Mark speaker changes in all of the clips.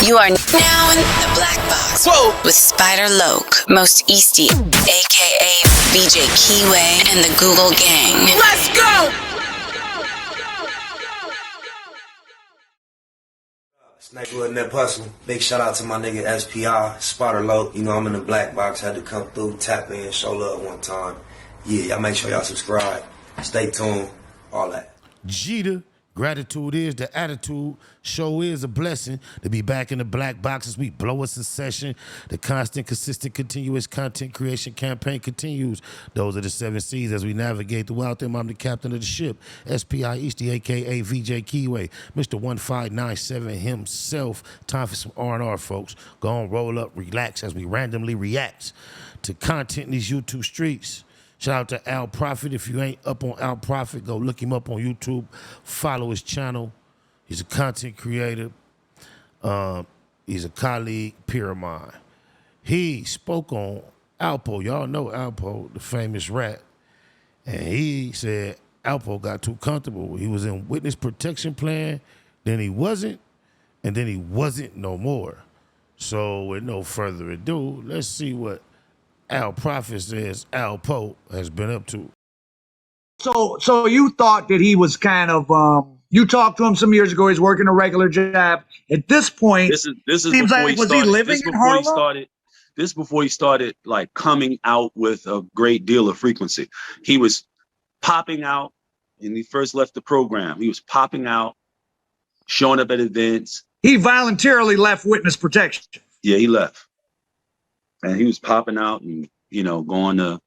Speaker 1: You are now in the black box. Whoa. With Spider Loke, Most Easty, aka VJ Keyway, and the Google Gang. Let's go!
Speaker 2: Snakewood Nip Hustle. Big shout out to my nigga SPI, Spider Loke. You know I'm in the black box, had to come through, tap in, show love one time. Yeah, y'all make sure y'all subscribe. Stay tuned, all that.
Speaker 3: Jeter, gratitude is the attitude. Show is a blessing to be back in the black box as we blow a succession. The constant, consistent, continuous content creation campaign continues. Those are the 7 C's as we navigate throughout them. I'm the captain of the ship, SPI Easty, a.k.a. VJ Keyway, Mr. 1597 himself. Time for some R&R, folks. Go on, roll up, relax as we randomly react to content in these YouTube streets. Shout out to Al Prophet. If you ain't up on Al Prophet, go look him up on YouTube. Follow his channel. He's a content creator. He's a colleague, peer of mine. He spoke on Alpo. Y'all know Alpo, the famous rat. And he said Alpo got too comfortable. He was in witness protection plan, then he wasn't, and then he wasn't no more. So with no further ado, let's see what Al Prophet says Alpo has been up to.
Speaker 4: So you thought that he was kind of you talked to him some years ago. He's working a regular job. At this point,
Speaker 5: this is
Speaker 4: seems
Speaker 5: before
Speaker 4: like,
Speaker 5: he
Speaker 4: was
Speaker 5: started,
Speaker 4: he living in Harlem?
Speaker 5: This before he started like coming out with a great deal of frequency. He was popping out when he first left the program. He was popping out, showing up at events.
Speaker 4: He voluntarily left witness protection.
Speaker 5: Yeah, he left. And he was popping out and, you know, going to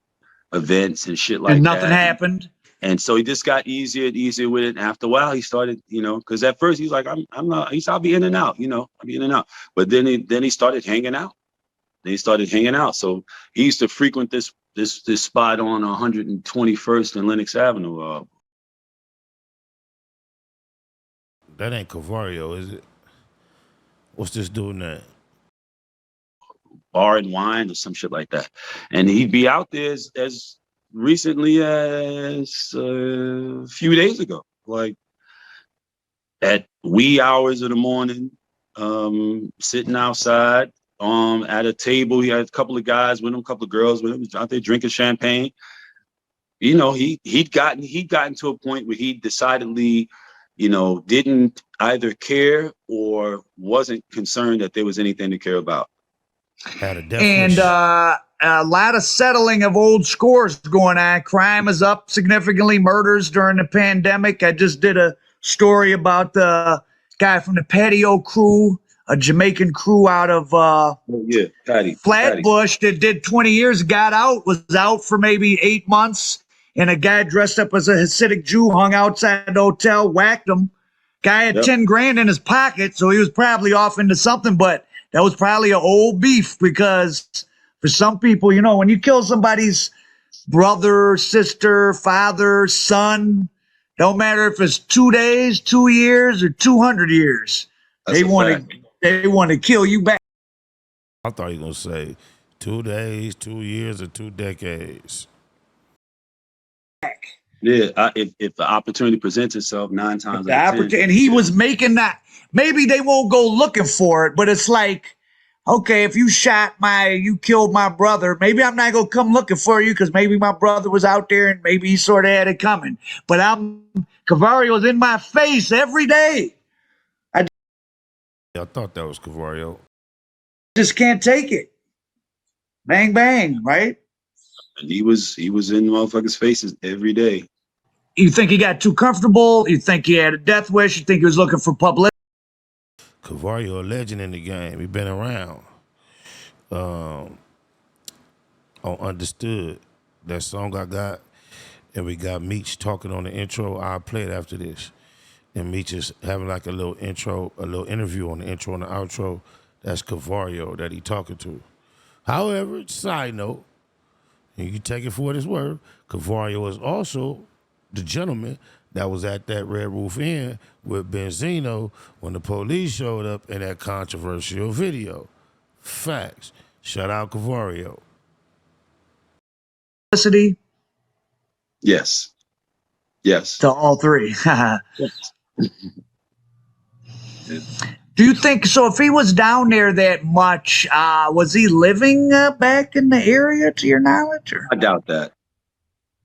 Speaker 5: events and shit like that.
Speaker 4: And nothing happened.
Speaker 5: And so he just got easier and easier with it. And after a while, he started, you know, because at first he's like, I'm not, I'll be in and out, you know, I'll be in and out. But then he started hanging out. So he used to frequent this spot on 121st and Lenox Avenue.
Speaker 3: That ain't Cavario, is it? What's this dude name?
Speaker 5: Bar and Wine or some shit like that. And he'd be out there as recently as a few days ago, like at wee hours of the morning, sitting outside at a table. He had a couple of guys with him, a couple of girls with him, out there drinking champagne. You know, he'd gotten to a point where he decidedly, you know, didn't either care or wasn't concerned that there was anything to care about.
Speaker 4: And a lot of settling of old scores going on. Crime is up significantly. Murders during the pandemic. I just did a story about the guy from the Patio Crew, a Jamaican crew out of Flatbush that did 20 years, got out, was out for maybe 8 months, and a guy dressed up as a Hasidic Jew hung outside the hotel, whacked him. Guy had 10 grand in his pocket, so he was probably off into something, but that was probably an old beef, because for some people, you know, when you kill somebody's brother, sister, father, son, don't matter if it's 2 days, 2 years, or 200 years, they want to kill you back.
Speaker 3: I thought he was going to say 2 days, 2 years, or 2 decades.
Speaker 5: Yeah, if the opportunity presents itself 9 times out of 10.
Speaker 4: And he was making that. Maybe they won't go looking for it, but it's like, okay, if you killed my brother, maybe I'm not going to come looking for you because maybe my brother was out there and maybe he sort of had it coming. But Cavario's in my face every day.
Speaker 3: I thought that was Cavario.
Speaker 4: Just can't take it. Bang, bang, right?
Speaker 5: And he was in motherfuckers' faces every day.
Speaker 4: You think he got too comfortable? You think he had a death wish? You think he was looking for publicity?
Speaker 3: Cavario, a legend in the game. He been around. On Understood, that song I got, and we got Meech talking on the intro. I'll play it after this. And Meech is having like a little interview on the intro and the outro. That's Cavario that he talking to. However, side note, and you take it for what it's worth, Cavario is also the gentleman that was at that Red Roof Inn with Benzino when the police showed up in that controversial video. Facts. Shout out Cavario.
Speaker 5: Yes. Yes.
Speaker 4: To all three.
Speaker 5: Yes.
Speaker 4: Do Do you think so? If he was down there that much, was he living back in the area, to your knowledge? Or?
Speaker 5: I doubt that.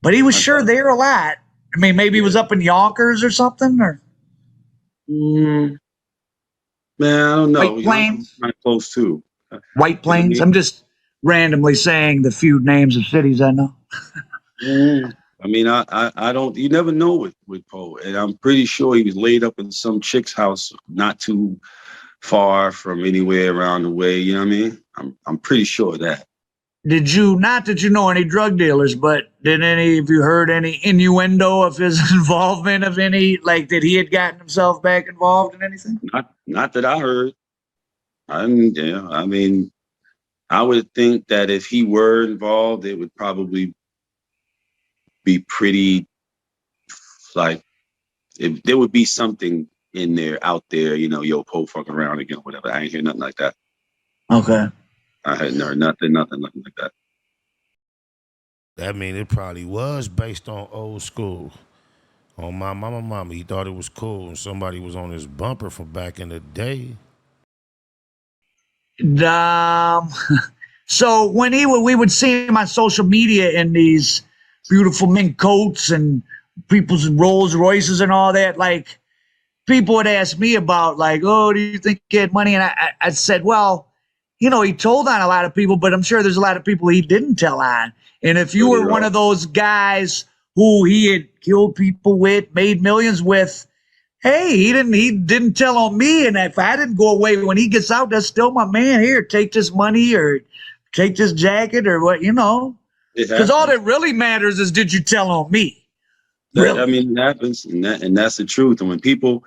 Speaker 4: But he was sure there a lot. I mean, maybe he was up in Yonkers or something, or.
Speaker 5: Man, I don't know.
Speaker 4: White Plains,
Speaker 5: kind of close too.
Speaker 4: White Plains. I'm just randomly saying the few names of cities I know.
Speaker 5: I mean, I don't. You never know with Poe, and I'm pretty sure he was laid up in some chick's house, not too far from anywhere around the way. You know what I mean? I'm pretty sure of that.
Speaker 4: Not that you know any drug dealers, but did any of you heard any innuendo of his involvement of any, like that he had gotten himself back involved in anything?
Speaker 5: Not that I heard. I mean, I would think that if he were involved, it would probably be pretty, like, if there would be something in there, out there, yo, Poe fucking around again, whatever. I ain't hear nothing like that.
Speaker 4: Okay.
Speaker 5: I hadn't heard nothing like that.
Speaker 3: That mean it probably was based on old school. On my mama, he thought it was cool and somebody was on his bumper from back in the day.
Speaker 4: So when we would see him on social media in these beautiful mink coats and people's Rolls Royces and all that, like people would ask me about, like, oh, do you think he had money? And I said, well, he told on a lot of people, but I'm sure there's a lot of people he didn't tell on. And if you were one of those guys who he had killed people with, made millions with, hey, he didn't tell on me. And if I didn't go away when he gets out, that's still my man. Here, take this money or take this jacket or what, Because all that really matters is, did you tell on me? Really?
Speaker 5: I mean, it happens, and that's the truth. And when people,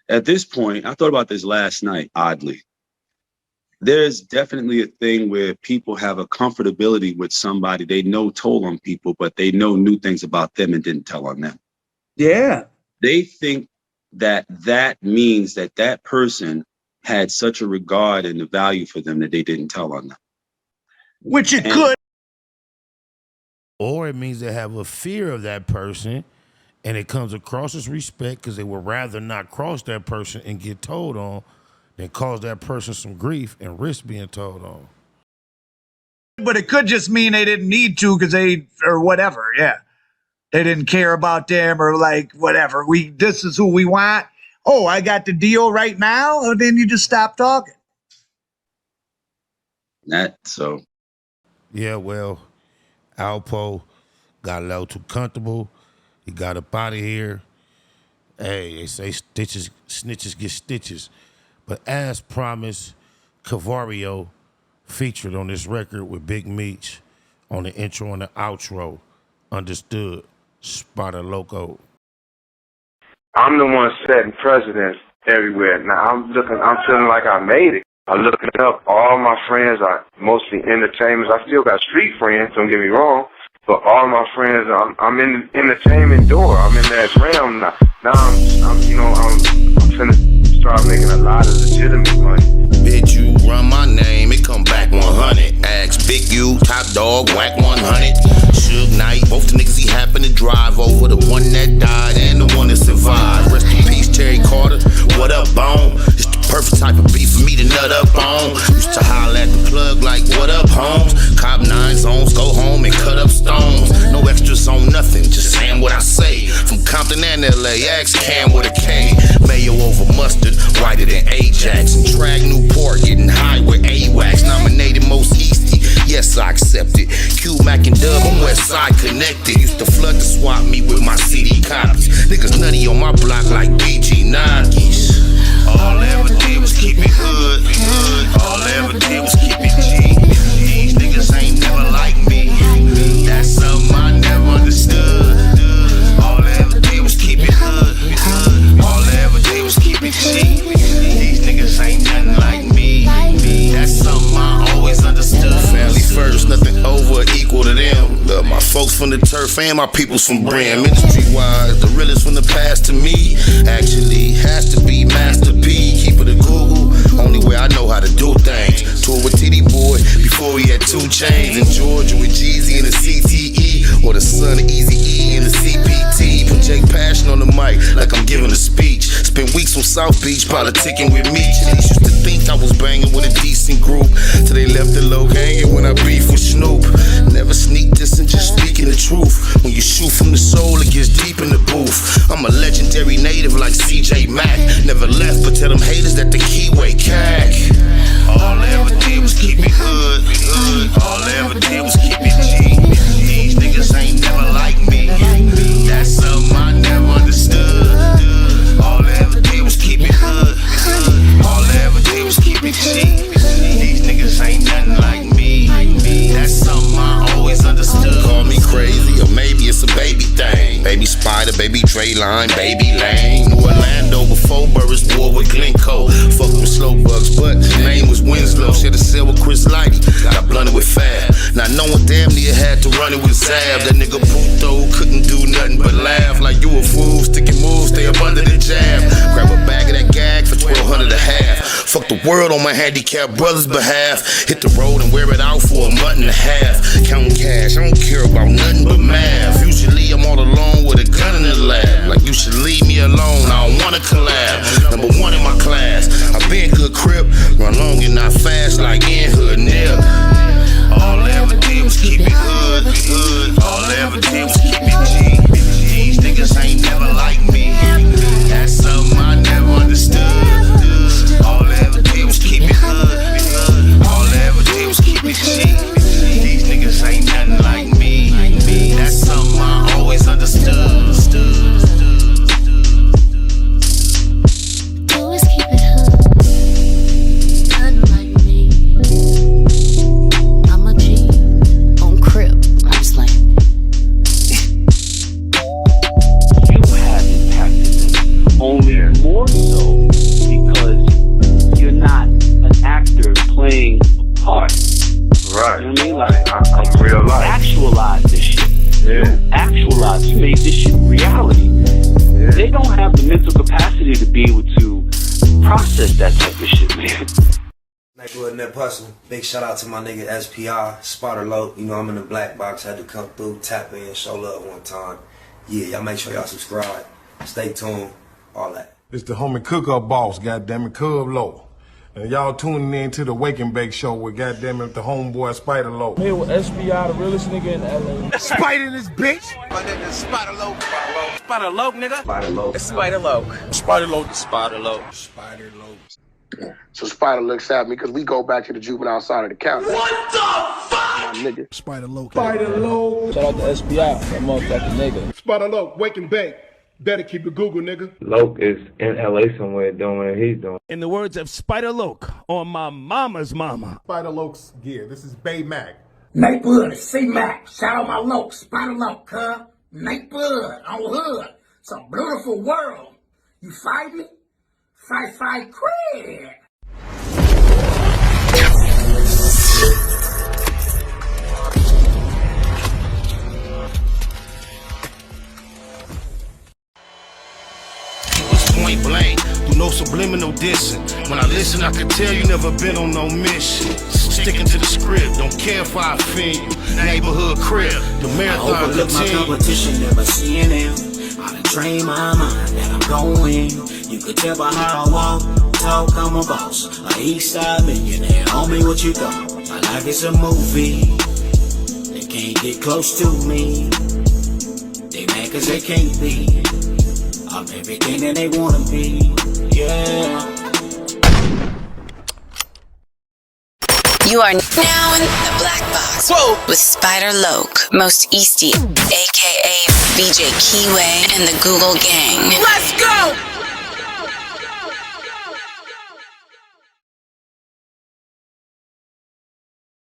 Speaker 5: at this point, I thought about this last night, oddly. There's definitely a thing where people have a comfortability with somebody they know told on people, but they know new things about them and didn't tell on them.
Speaker 4: Yeah.
Speaker 5: They think that means that person had such a regard and a value for them that they didn't tell on them.
Speaker 4: Which it could.
Speaker 3: Or it means they have a fear of that person and it comes across as respect because they would rather not cross that person and get told on than cause that person some grief and risk being told on.
Speaker 4: But it could just mean they didn't need to because or whatever, yeah. They didn't care about them or like whatever. This is who we want. Oh, I got the deal right now, or then you just stop talking.
Speaker 3: Yeah, well, Alpo got a little too comfortable. He got up out of here. Hey, they say snitches get stitches. But as promised, Cavario featured on this record with Big Meech on the intro and the outro. Understood. Sparta Loco.
Speaker 6: I'm the one setting precedents everywhere. Now I'm feeling like I made it. I'm looking up. All my friends are mostly entertainers. I still got street friends, don't get me wrong. But all my friends, I'm in the entertainment door. I'm in that realm now. Now I'm finna start making a lot of legitimate money.
Speaker 7: Bitch, you run my name, it come back 100. Ask Big U, Top Dog, whack 100. Suge Knight, both the niggas he happened to drive over. The one that died and the one that survived. Rest in peace, Terry Carter. What up, Bone? It's the perfect type of beef for me to nut up on. Used to holler at the plug like, what up, Holmes? Cop 9 zones, go home and cut up stones. No extras on nothing, just saying what I say. From Compton and LA, ask Cam with a K. Mayo over mustard, whiter than Ajax. And Trag Newport, getting high with AWACS. Nominated most Easty, yes, I accept it. Q, Mac, and Dub, I'm Westside connected. Used to flood the swap me with my CD copies. Niggas nutty on my block like BG Nuggies. All I ever did was keep it hood. All I ever did was keep it G. These niggas ain't never like me. That's something I never understood. All I ever did was keep it hood. All I ever did was keep it G. These niggas ain't nothing like me. That's something I always understood. Family first, nothing over or equal to them. Love my folks from the turf and my peoples from Brim. Industry-wise, the realest from the past to me. Actually, has to be Master P. Keep it a Google, only way I know how to do things. Tour with TD Boy before he had 2 chains. In Georgia with Jeezy and the CTE. Or the son of Easy E and the CPT. Put Jake Passion on the mic like I'm giving a speech. Spent weeks on South Beach, politicking with me. Chicks used to think I was banging with a decent group, till they left the low hanging when I beef with Snoop. Never sneak this and just speaking the truth. When you shoot from the soul, it gets deep in the booth. I'm a legendary native like CJ Mack. Never left, but tell them haters that the keyway cack. All I ever did was keep it hood. All I ever did was keep it G. These niggas ain't never like me. That's something I never understood. All I ever did was keep it hood. All I ever did was keep it G. These niggas ain't nothing like me. That's something I always understood. Call me crazy, or maybe it's a baby thing. Baby Spider, baby Dre Line, baby Lane. New Orlando before Burris war with Glencoe. Fuck with slow bugs, but name was Winslow. Shed a cell with Chris Lighty. Got blunted with Fab. Now no one damn near had to run it with Zab. That nigga Puto couldn't do nothing but laugh. Like you a fool, sticking moves, stay up under the jab. Grab a bag of that gag for $1,200 a half. Fuck the world on my handicapped brother's behalf. Hit the road and wear it out for a month and a half. Counting cash, I don't care about nothing but math. Usually I'm all alone with a gun in the lab. Like you should leave me alone, I don't wanna collab. Number one in my class, I been good crip. Run long and not fast like in hood nip. All I ever did was keep it hood. All I ever did was keep it G. These niggas ain't never like me. That's something I never understood. All I ever did was keep it hood. All I ever did was keep it G. These niggas ain't nothing like me. That's something I always understood.
Speaker 8: Always keep it hood. Nothing like me. I'm a G on Crip. I'm just like.
Speaker 9: You have impacted them, only more so because you're not an actor playing a part.
Speaker 6: Right.
Speaker 9: You know what I mean? Like,
Speaker 6: I'm real life.
Speaker 9: Actualize this shit.
Speaker 6: Yeah.
Speaker 9: You actualize. You made this shit reality.
Speaker 6: Yeah.
Speaker 9: They don't have the mental capacity to be able to process that type of shit, man.
Speaker 2: Neighborhood Net Hustle. Big shout out to my nigga SPI, Spotter Low. You know I'm in the black box, had to come through, tap in, show love one time. Yeah, y'all make sure y'all subscribe. Stay tuned, all that.
Speaker 10: It's the homie cook-up boss, goddammit, Cub Low. And y'all tuning in to the Wake and Bake Show with goddammit the homeboy Spider Low.
Speaker 11: Here with SPI, the realest nigga in LA.
Speaker 10: Spider this bitch!
Speaker 12: My nigga is Spider Low. Spider Low, nigga.
Speaker 2: Spider Low.
Speaker 12: It's Spider Low.
Speaker 10: Spider Low.
Speaker 12: Spider Low.
Speaker 10: Spider Low.
Speaker 13: So Spider looks at me because we go back to the juvenile side of the county. What the fuck? My nigga.
Speaker 10: Spider Low. Spider Low.
Speaker 11: Shout out to SPI, that motherfucking nigga.
Speaker 10: Spider Low, Wake and Bake. Better keep it Google, nigga.
Speaker 6: Loke is in LA somewhere doing what he's doing.
Speaker 14: In the words of Spider Loke on my mama's mama.
Speaker 10: Spider Loke's gear. This is Bay Mac.
Speaker 15: Nate Blood, C-Mac. Shout out my Loke, Spider Loke, huh? Nate Blood on Hood. It's a beautiful world. You fight me? Fight, cred.
Speaker 7: Point blank, through no subliminal dissing. When I listen, I can tell you never been on no mission. Sticking to the script, don't care if I offend you. Neighborhood crib, the marathon
Speaker 15: I overlook my
Speaker 7: continue.
Speaker 15: competition, never seeing them. I done trained my mind that I'm going. You could tell by how I walk, talk, I'm a boss. A east side millionaire, homie, what you thought? My life is a movie. They can't get close to me. They mad cause they can't be. I'm everything that they wanna be, yeah.
Speaker 1: You are now in the black box. Whoa! With Spider Loke, Most Easty, aka VJ Keyway, and the Google Gang. Let's go!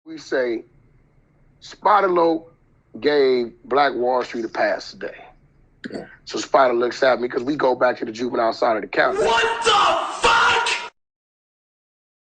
Speaker 13: We say Spider Low gave Black Wall Street a pass today. So Spider looks at me because we go back to the juvenile side of the county.
Speaker 12: What the fuck?